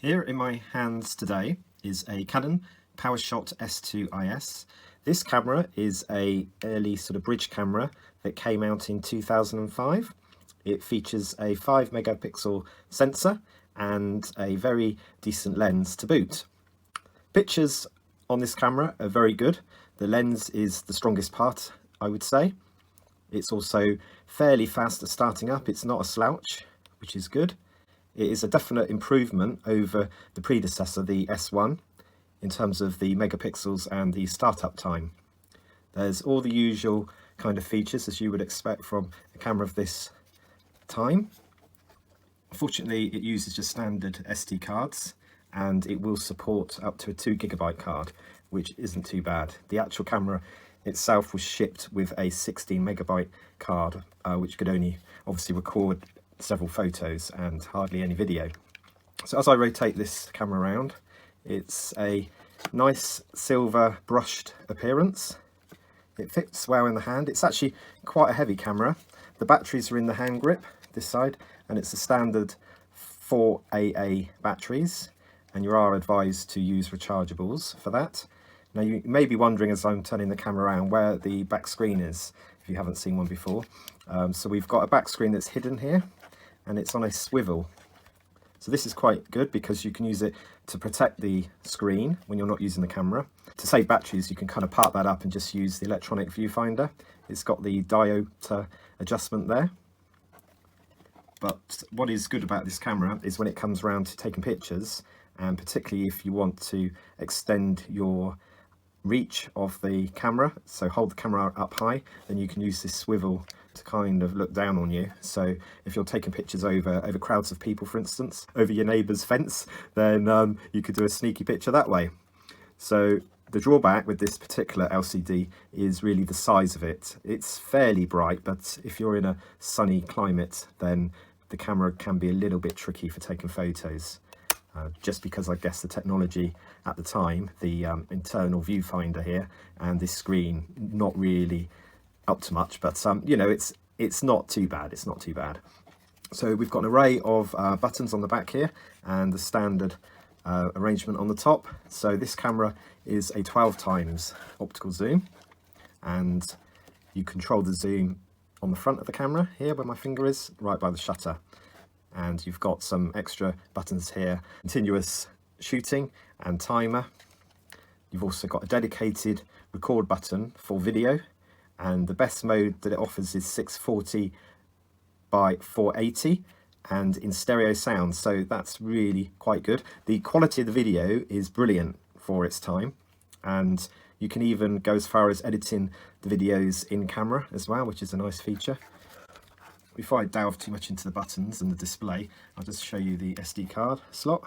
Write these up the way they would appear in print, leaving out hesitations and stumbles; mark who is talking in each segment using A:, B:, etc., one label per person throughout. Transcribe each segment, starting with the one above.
A: Here in my hands today is a Canon PowerShot S2 IS. This camera is a early sort of bridge camera that came out in 2005. It features a 5 megapixel sensor and a very decent lens to boot. Pictures on this camera are very good. The lens is the strongest part, I would say. It's also fairly fast at starting up. It's not a slouch, which is good. It is a definite improvement over the predecessor, the S1, in terms of the megapixels and the startup time. There's all the usual kind of features as you would expect from a camera of this time. Fortunately, it uses just standard SD cards, and it will support up to a 2 GB card, which isn't too bad. The actual camera itself was shipped with a 16 megabyte card, which could only obviously record several photos and hardly any video. So as I rotate this camera around, it's a nice silver brushed appearance. It fits well in the hand. It's actually quite a heavy camera. The batteries are in the hand grip this side, and it's a standard 4AA batteries, and you are advised to use rechargeables for that. Now you may be wondering as I'm turning the camera around where the back screen is, if you haven't seen one before. So we've got a back screen that's hidden here, and it's on a swivel. So this is quite good because you can use it to protect the screen when you're not using the camera. To save batteries, you can kind of park that up and just use the electronic viewfinder. It's got the diopter adjustment there. But what is good about this camera is when it comes around to taking pictures, and particularly if you want to extend your reach of the camera, so hold the camera up high, then you can use this swivel to kind of look down on you. So if you're taking pictures over crowds of people, for instance, over your neighbour's fence, then you could do a sneaky picture that way. So the drawback with this particular LCD is really the size of it. It's fairly bright, but if you're in a sunny climate, then the camera can be a little bit tricky for taking photos. Just because I guess the technology at the time, the internal viewfinder here and this screen, not really up to much, but you know, it's not too bad. It's not too bad. So we've got an array of buttons on the back here and the standard arrangement on the top. So this camera is a 12 times optical zoom, and you control the zoom on the front of the camera here where my finger is, right by the shutter. And you've got some extra buttons here, continuous shooting and timer. You've also got a dedicated record button for video, and the best mode that it offers is 640 by 480 and in stereo sound, so that's really quite good. The quality of the video is brilliant for its time, and you can even go as far as editing the videos in camera as well, which is a nice feature. Before I delve too much into the buttons and the display, I'll just show you the SD card slot.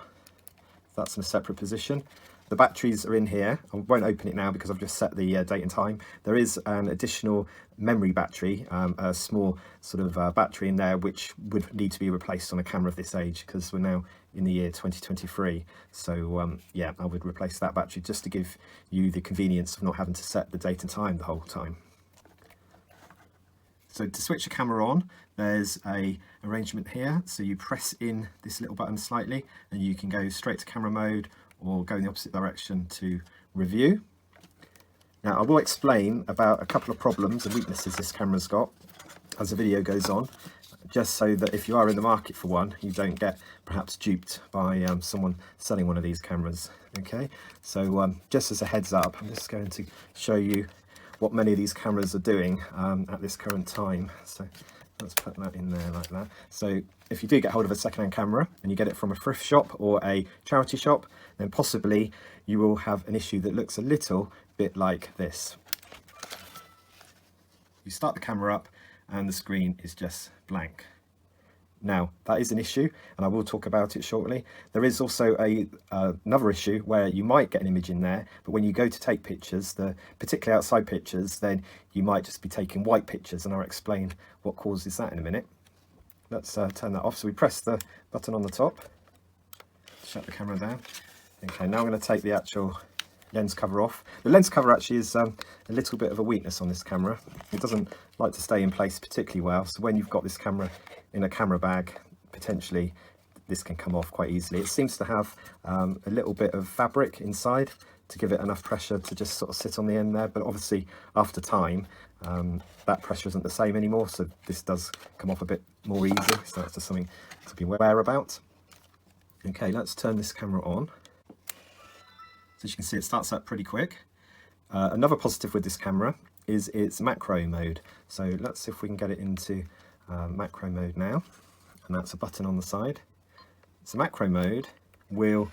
A: That's in a separate position. The batteries are in here. I won't open it now because I've just set the date and time. There is an additional memory battery, a small sort of battery in there, which would need to be replaced on a camera of this age because we're now in the year 2023. So yeah, I would replace that battery just to give you the convenience of not having to set the date and time the whole time. So to switch the camera on, there's a arrangement here. So you press in this little button slightly and you can go straight to camera mode or go in the opposite direction to review. Now I will explain about a couple of problems and weaknesses this camera's got as the video goes on, just so that if you are in the market for one, you don't get perhaps duped by someone selling one of these cameras. Okay, so just as a heads up, I'm just going to show you what many of these cameras are doing at this current time. So let's put that in there like that. So if you do get hold of a second-hand camera and you get it from a thrift shop or a charity shop, then possibly you will have an issue that looks a little bit like this. You start the camera up and the screen is just blank. Now, that is an issue, and I will talk about it shortly. There is also another issue where you might get an image in there, but when you go to take pictures, particularly outside pictures, then you might just be taking white pictures, and I'll explain what causes that in a minute. Let's turn that off. So we press the button on the top, shut the camera down. Okay, now I'm going to take the actual lens cover off. The lens cover actually is a little bit of a weakness on this camera. It doesn't like to stay in place particularly well, so when you've got this camera in a camera bag, potentially this can come off quite easily. It seems to have a little bit of fabric inside to give it enough pressure to just sort of sit on the end there, but obviously after time that pressure isn't the same anymore, so this does come off a bit more easy, so that's just something to be aware about. Okay, let's turn this camera on. So as you can see, it starts up pretty quick. Another positive with this camera is its macro mode. So let's see if we can get it into macro mode now, and that's a button on the side. So macro mode will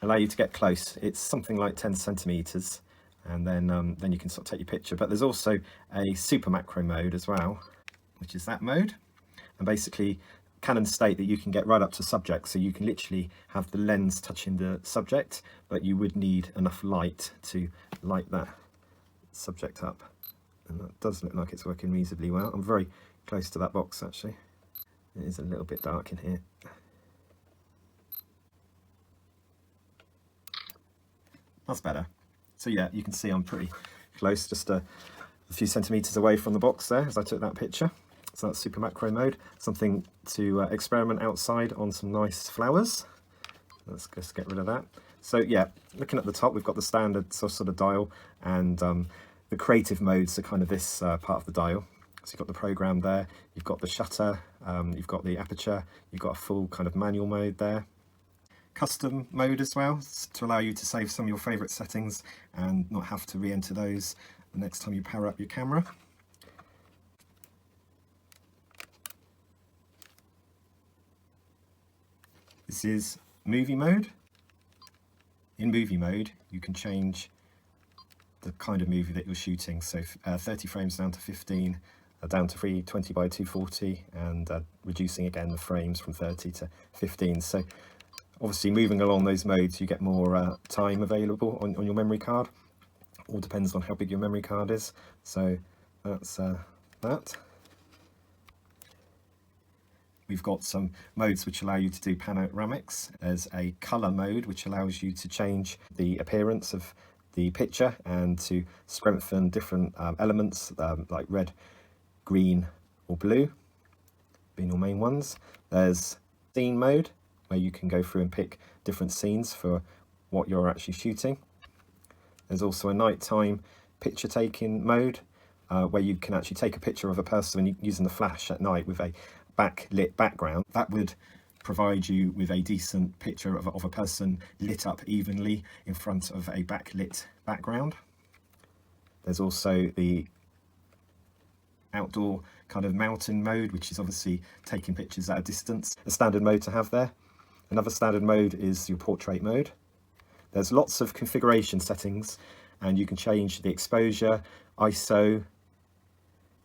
A: allow you to get close. It's something like 10 centimeters, and then you can sort of take your picture. But there's also a super macro mode as well, which is that mode. And basically Canon state that you can get right up to subject, so you can literally have the lens touching the subject, but you would need enough light to light that subject up. And that does look like it's working reasonably well. I'm very close to that box actually. It is a little bit dark in here. That's better. So yeah, you can see I'm pretty close, just a few centimeters away from the box there as I took that picture. So that's super macro mode, something to experiment outside on some nice flowers. Let's just get rid of that. So yeah, looking at the top, we've got the standard sort of dial, and the creative modes are kind of this part of the dial. So you've got the program there, you've got the shutter, you've got the aperture, you've got a full kind of manual mode there. Custom mode as well, to allow you to save some of your favorite settings and not have to re-enter those the next time you power up your camera. This is movie mode. In movie mode, you can change the kind of movie that you're shooting. So 30 frames down to 15, down to 320 by 240, and reducing again the frames from 30 to 15. So obviously moving along those modes, you get more time available on your memory card. All depends on how big your memory card is. So that's that. We've got some modes which allow you to do panoramics. There's a color mode which allows you to change the appearance of the picture and to strengthen different elements like red, green or blue, being your main ones. There's scene mode, where you can go through and pick different scenes for what you're actually shooting. There's also a nighttime picture taking mode, where you can actually take a picture of a person using the flash at night with a backlit background. That would provide you with a decent picture of a person lit up evenly in front of a backlit background. There's also the outdoor kind of mountain mode, which is obviously taking pictures at a distance. A standard mode to have there. Another standard mode is your portrait mode. There's lots of configuration settings, and you can change the exposure, ISO,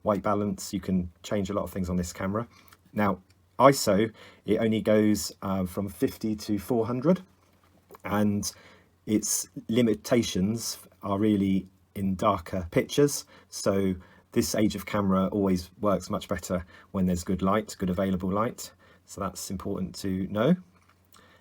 A: white balance. You can change a lot of things on this camera. Now, ISO, it only goes from 50 to 400, and its limitations are really in darker pictures. So this age of camera always works much better when there's good light, good available light. So that's important to know.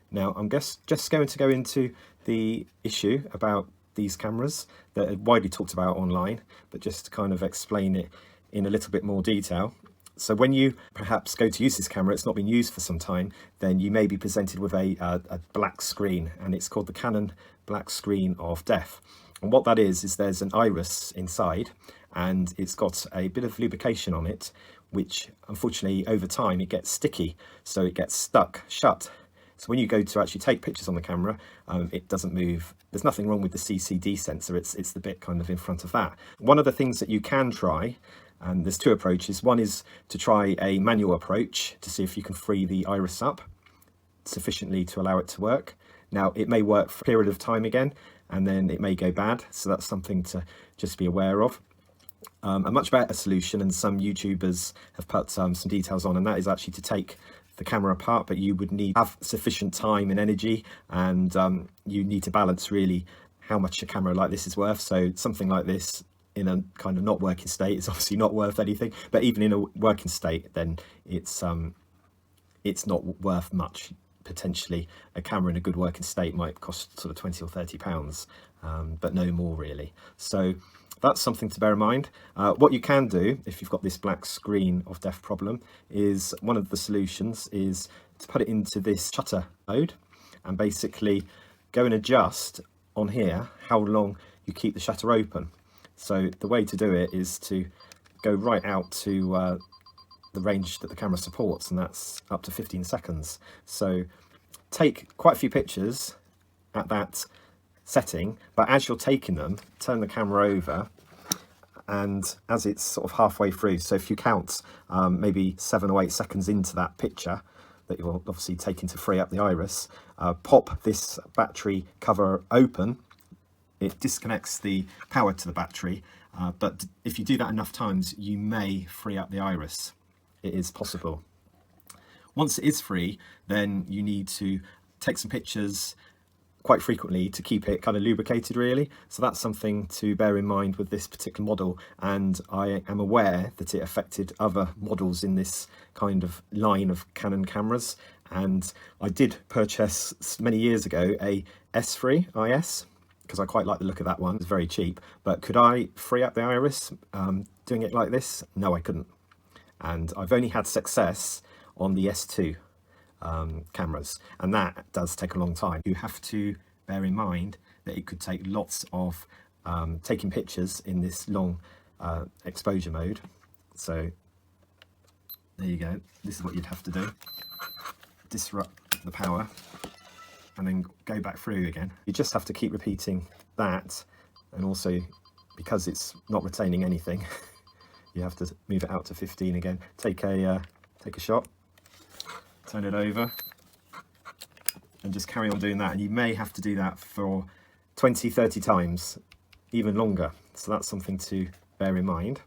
A: Now, I'm just going to go into the issue about these cameras that are widely talked about online, but just to kind of explain it in a little bit more detail. So when you perhaps go to use this camera, it's not been used for some time, then you may be presented with a black screen, and it's called the Canon black screen of death. And what that is there's an iris inside, and it's got a bit of lubrication on it, which unfortunately over time it gets sticky, so it gets stuck shut. So when you go to actually take pictures on the camera, it doesn't move. There's nothing wrong with the CCD sensor, it's the bit kind of in front of that. One of the things that you can try, and there's two approaches. One is to try a manual approach to see if you can free the iris up sufficiently to allow it to work. Now, it may work for a period of time again, and then it may go bad, so that's something to just be aware of. A much better solution, and some YouTubers have put some details on, and that is actually to take the camera apart, but you would need to have sufficient time and energy, and you need to balance really how much a camera like this is worth. So something like this in a kind of not working state is obviously not worth anything, but even in a working state, then it's not worth much. Potentially a camera in a good working state might cost sort of 20 or 30 pounds, but no more really. So that's something to bear in mind. What you can do if you've got this black screen of death problem is, one of the solutions is to put it into this shutter mode and basically go and adjust on here how long you keep the shutter open. So the way to do it is to go right out to the range that the camera supports, and that's up to 15 seconds. So take quite a few pictures at that setting, but as you're taking them, turn the camera over, and as it's sort of halfway through, so if you count maybe 7 or 8 seconds into that picture that you're obviously taking to free up the iris, pop this battery cover open. It disconnects the power to the battery, but if you do that enough times, you may free up the iris. It is possible. Once it is free, then you need to take some pictures quite frequently to keep it kind of lubricated, really. So that's something to bear in mind with this particular model, and I am aware that it affected other models in this kind of line of Canon cameras. And I did purchase many years ago a S3 IS because I quite like the look of that one. It's very cheap, but could I free up the iris doing it like this? No, I couldn't. And I've only had success on the S2 cameras, and that does take a long time. You have to bear in mind that it could take lots of taking pictures in this long exposure mode. So there you go. This is what you'd have to do. Disrupt the power and then go back through again. You just have to keep repeating that, and also because it's not retaining anything, you have to move it out to 15 again. Take a shot, turn it over, and just carry on doing that. And you may have to do that for 20-30 times, even longer. So that's something to bear in mind.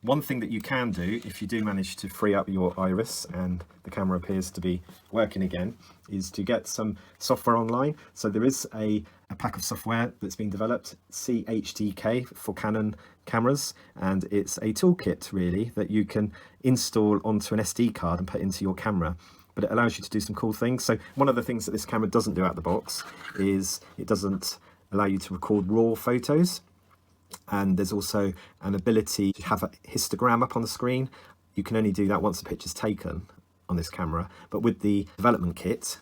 A: One thing that you can do if you do manage to free up your iris and the camera appears to be working again is to get some software online. So there is a pack of software that's been developed, CHDK for Canon cameras, and it's a toolkit really that you can install onto an SD card and put into your camera. But it allows you to do some cool things. So one of the things that this camera doesn't do out the box is it doesn't allow you to record RAW photos. And there's also an ability to have a histogram up on the screen. You can only do that once the picture's taken on this camera, but with the development kit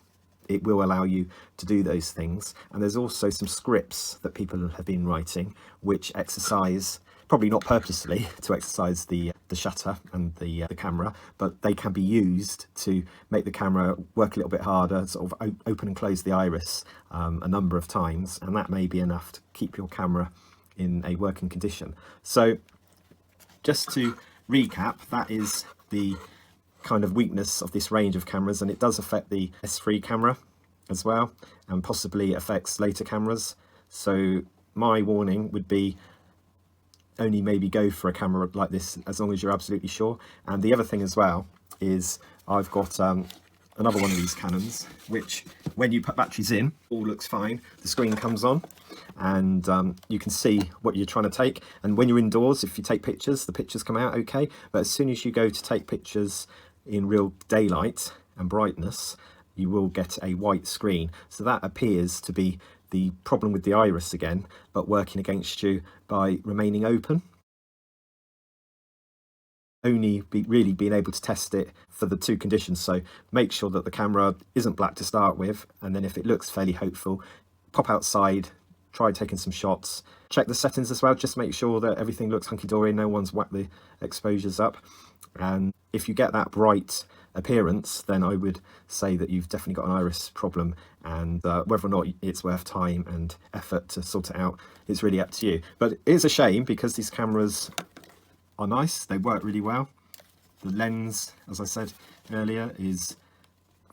A: it will allow you to do those things. And there's also some scripts that people have been writing which exercise, probably not purposely to exercise the shutter and the camera, but they can be used to make the camera work a little bit harder, sort of open and close the iris a number of times, and that may be enough to keep your camera in a working condition. So just to recap, that is the kind of weakness of this range of cameras, and it does affect the S3 camera as well, and possibly affects later cameras. So my warning would be only maybe go for a camera like this as long as you're absolutely sure. And the other thing as well is I've got another one of these Canons, which when you put batteries in, all looks fine. The screen comes on and you can see what you're trying to take. And when you're indoors, if you take pictures, the pictures come out okay. But as soon as you go to take pictures in real daylight and brightness, you will get a white screen. So that appears to be the problem with the iris again, but working against you by remaining open. Only really being able to test it for the two conditions. So make sure that the camera isn't black to start with, and then if it looks fairly hopeful, pop outside, try taking some shots, check the settings as well, just make sure that everything looks hunky-dory, no one's whacked the exposures up. And if you get that bright appearance, then I would say that you've definitely got an iris problem, and whether or not it's worth time and effort to sort it out, it's really up to you. But it is a shame because these cameras are nice, they work really well. The lens, as I said earlier, is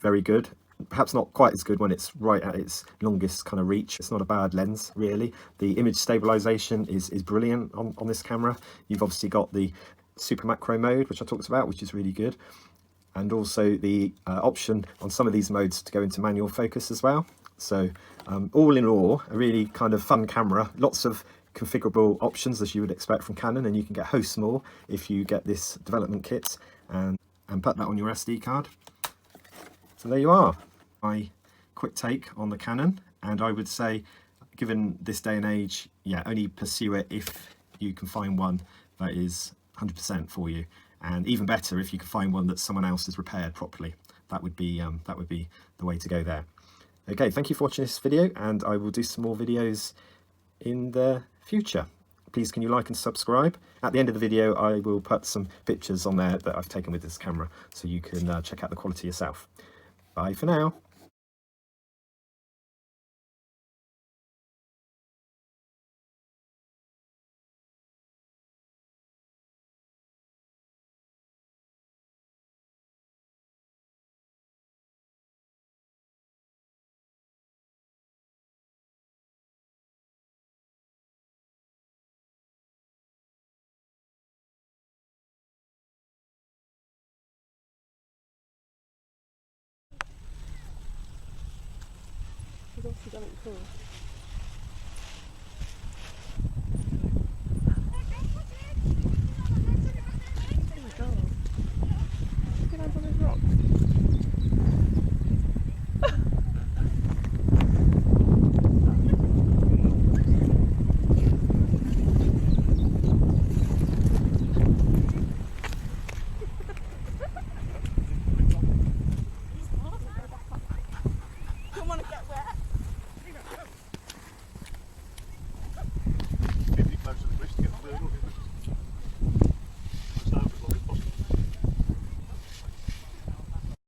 A: very good. Perhaps not quite as good when it's right at its longest kind of reach. It's not a bad lens, really. The image stabilization is brilliant on this camera. You've obviously got the super macro mode, which I talked about, which is really good. And also the option on some of these modes to go into manual focus as well. So all in all, a really kind of fun camera. Lots of configurable options as you would expect from Canon, and you can get hosts more if you get this development kit and put that on your SD card. So there you are, my quick take on the Canon. And I would say, given this day and age, yeah, only pursue it if you can find one that is 100% for you. and even better if you can find one that someone else has repaired properly. That would be the way to go there. Okay, thank you for watching this video, and I will do some more videos in the future. Please can you like and subscribe. At the end of the video I will put some pictures on there that I've taken with this camera, so you can check out the quality yourself. Bye for now.
B: You've obviously done it before.